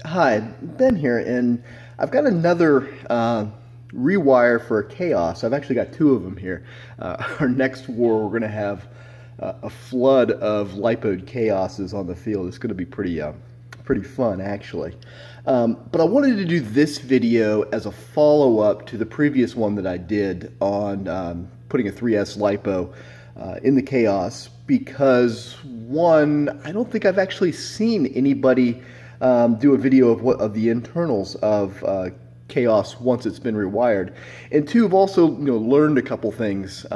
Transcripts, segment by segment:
Hi, Ben here, and I've got another rewire for Chaos. I've actually got two of them here. Our next war, we're going to have a flood of Lipode Chaoses on the field. It's going to be pretty fun, actually. But I wanted to do this video as a follow-up to the previous one that I did on putting a 3S LiPo in the Chaos because, one, I don't think I've actually seen anybody do a video of the internals of Chaos once it's been rewired, and two, I've also learned a couple things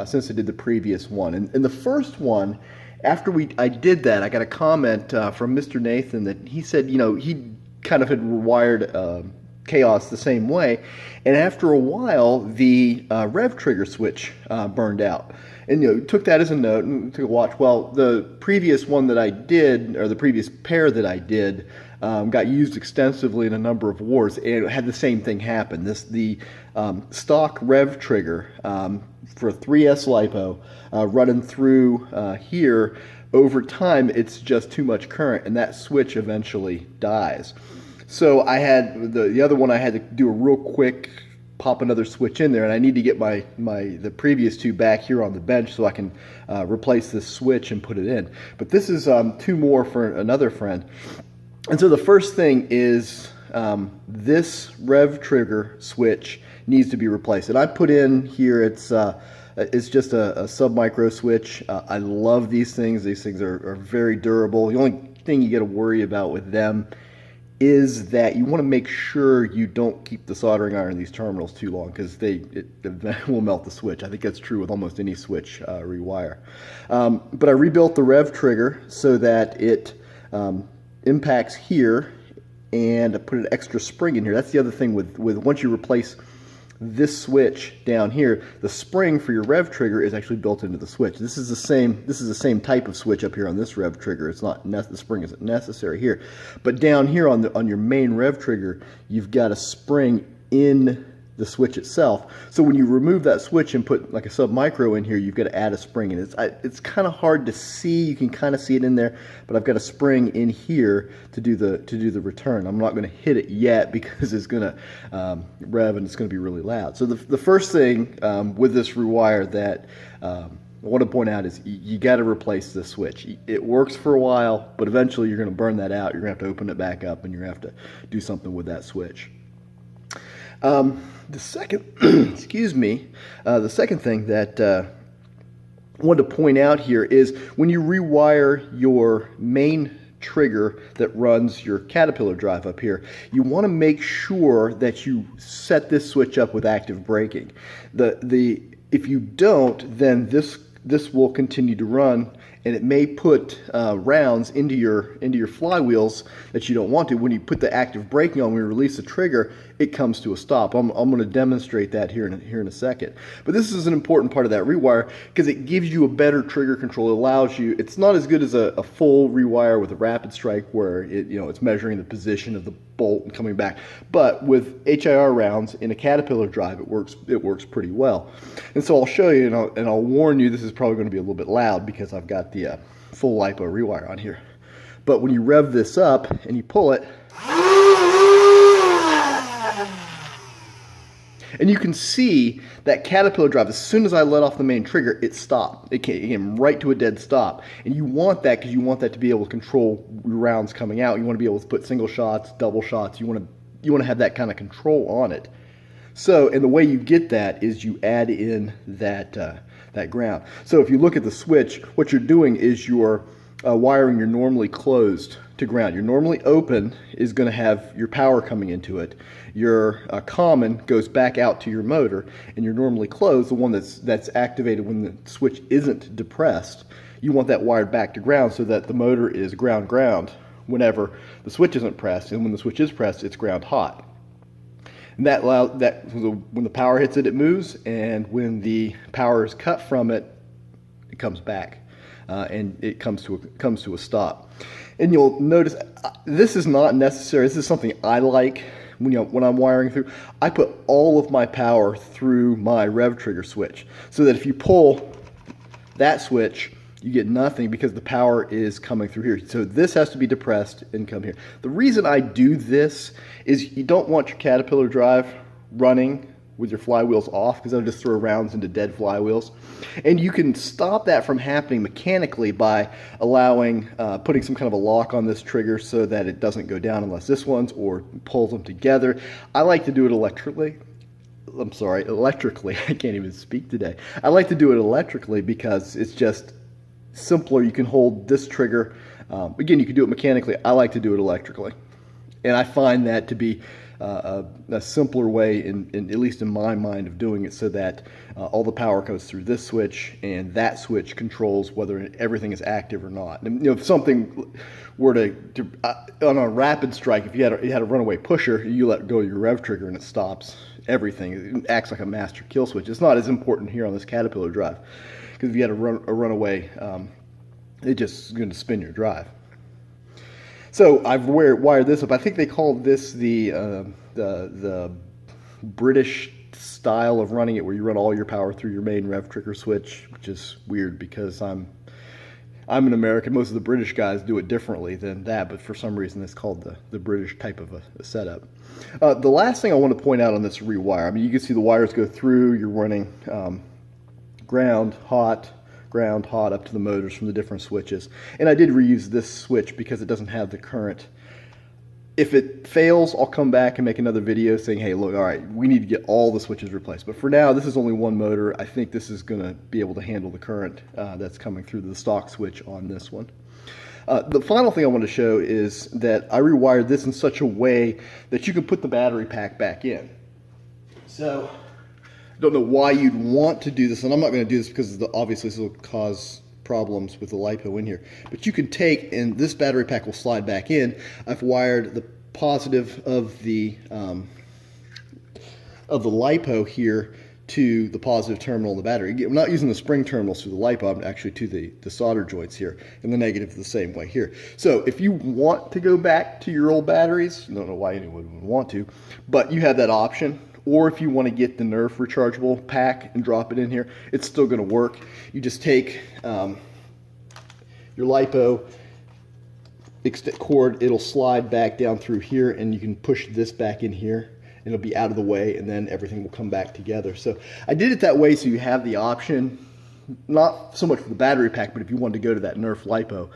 since I did the previous one. And the first one, after I did that, I got a comment from Mr. Nathan that he said he kind of had rewired Chaos the same way, and after a while the rev trigger switch burned out. And took that as a note and took a watch. Well, the previous one that I did, or the previous pair that I did, got used extensively in a number of wars, and it had the same thing happen. The stock rev trigger for a 3S LiPo running through here, over time it's just too much current, and that switch eventually dies. So I had the other one. I had to do a real quick pop another switch in there, and I need to get the previous two back here on the bench so I can replace this switch and put it in. But this is two more for another friend. And so the first thing is this rev trigger switch needs to be replaced. And I put in here, it's just a sub-micro switch. I love these things. These things are very durable. The only thing you got to worry about with them is that you want to make sure you don't keep the soldering iron in these terminals too long, because it will melt the switch. I think that's true with almost any switch rewire. But I rebuilt the rev trigger so that it impacts here, and I put an extra spring in here. That's the other thing with once you replace this switch down here, the spring for your rev trigger is actually built into the switch. This is the same type of switch up here on this rev trigger. It's not the spring isn't necessary here, but down here on your main rev trigger, you've got a spring in the switch itself. So when you remove that switch and put like a sub micro in here, you've got to add a spring, and it's kind of hard to see. You can kind of see it in there, but I've got a spring in here to do the return. I'm not going to hit it yet because it's going to rev and it's going to be really loud. So the first thing with this rewire that I want to point out is you got to replace this switch. It works for a while, but eventually you're going to burn that out. You're going to have to open it back up, and you're going to have to do something with that switch. The second, excuse me, the second thing that I wanted to point out here is when you rewire your main trigger that runs your Caterpillar drive up here, you want to make sure that you set this switch up with active braking. If you don't, then this will continue to run, and it may put rounds into your flywheels that you don't want to. When you put the active braking on, when you release the trigger, it comes to a stop. I'm going to demonstrate that here in a second. But this is an important part of that rewire because it gives you a better trigger control. It allows you. It's not as good as a full rewire with a rapid strike where it's measuring the position of the bolt and coming back. But with HIR rounds in a Caterpillar drive, it works pretty well. And so I'll show you, and I'll warn you, this is probably going to be a little bit loud because I've got the full LiPo rewire on here. But when you rev this up and you pull it, and you can see that Caterpillar drive, as soon as I let off the main trigger, it stopped. It came right to a dead stop. And you want that because you want that to be able to control rounds coming out. You want to be able to put single shots, double shots. You want to have that kind of control on it. So, and the way you get that is you add in that ground. So if you look at the switch, what you're doing is you're wiring your normally closed to ground. Your normally open is going to have your power coming into it. Your common goes back out to your motor, and your normally closed, the one that's activated when the switch isn't depressed, you want that wired back to ground so that the motor is ground whenever the switch isn't pressed, and when the switch is pressed, it's ground hot. And when the power hits it, it moves, and when the power is cut from it, it comes back, and it comes to a stop. And you'll notice this is not necessary. This is something I like when I'm wiring through. I put all of my power through my rev trigger switch, so that if you pull that switch, You get nothing because the power is coming through here. So this has to be depressed and come here. The reason I do this is you don't want your Caterpillar drive running with your flywheels off, because that'll just throw rounds into dead flywheels. And you can stop that from happening mechanically by allowing, putting some kind of a lock on this trigger so that it doesn't go down unless this one's, or pulls them together. I like to do it electrically. I can't even speak today. I like to do it electrically because it's just simpler. You can hold this trigger. Again, you can do it mechanically. I like to do it electrically. And I find that to be a simpler way, at least in my mind, of doing it, so that all the power goes through this switch, and that switch controls whether everything is active or not. And if something were to on a rapid strike, if you had a runaway pusher, you let go of your rev trigger and it stops everything. It acts like a master kill switch. It's not as important here on this Caterpillar drive, because if you had a runaway, it just is going to spin your drive. So I've wired this up. I think they call this the British style of running it, where you run all your power through your main rev trigger switch, which is weird because I'm an American. Most of the British guys do it differently than that, but for some reason it's called the British type of a setup. The last thing I want to point out on this rewire, I mean, you can see the wires go through. You're running ground, hot up to the motors from the different switches. And I did reuse this switch because it doesn't have the current. If it fails, I'll come back and make another video saying, hey, look, all right, we need to get all the switches replaced. But for now, this is only one motor. I think this is going to be able to handle the current that's coming through the stock switch on this one. The final thing I want to show is that I rewired this in such a way that you can put the battery pack back in. So I don't know why you'd want to do this, and I'm not going to do this because obviously this will cause problems with the LiPo in here. But you can take, and this battery pack will slide back in. I've wired the positive of the LiPo here to the positive terminal in the battery. I'm not using the spring terminals through the LiPo, I'm actually to the solder joints here, and the negative the same way here. So if you want to go back to your old batteries, I don't know why anyone would want to, but you have that option. Or if you want to get the Nerf rechargeable pack and drop it in here, it's still going to work. You just take your LiPo cord, it'll slide back down through here, and you can push this back in here, and it'll be out of the way, and then everything will come back together. So I did it that way so you have the option, not so much for the battery pack, but if you wanted to go to that Nerf LiPo,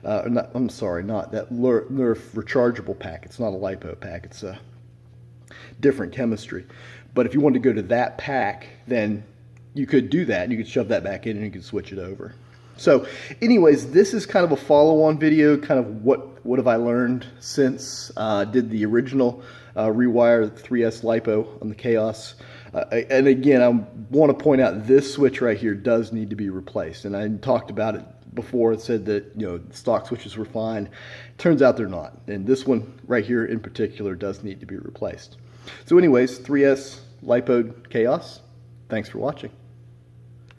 not that Nerf rechargeable pack. It's not a LiPo pack, it's a different chemistry. But if you wanted to go to that pack, then you could do that, and you could shove that back in and you could switch it over. So anyways, this is kind of a follow-on video, kind of what have I learned since did the original rewire 3S LiPo on the Chaos. And again, I want to point out this switch right here does need to be replaced, and I talked about it before. It said that, you know, stock switches were fine. Turns out they're not, and this one right here in particular does need to be replaced. So anyways, 3S LiPo Chaos. Thanks for watching.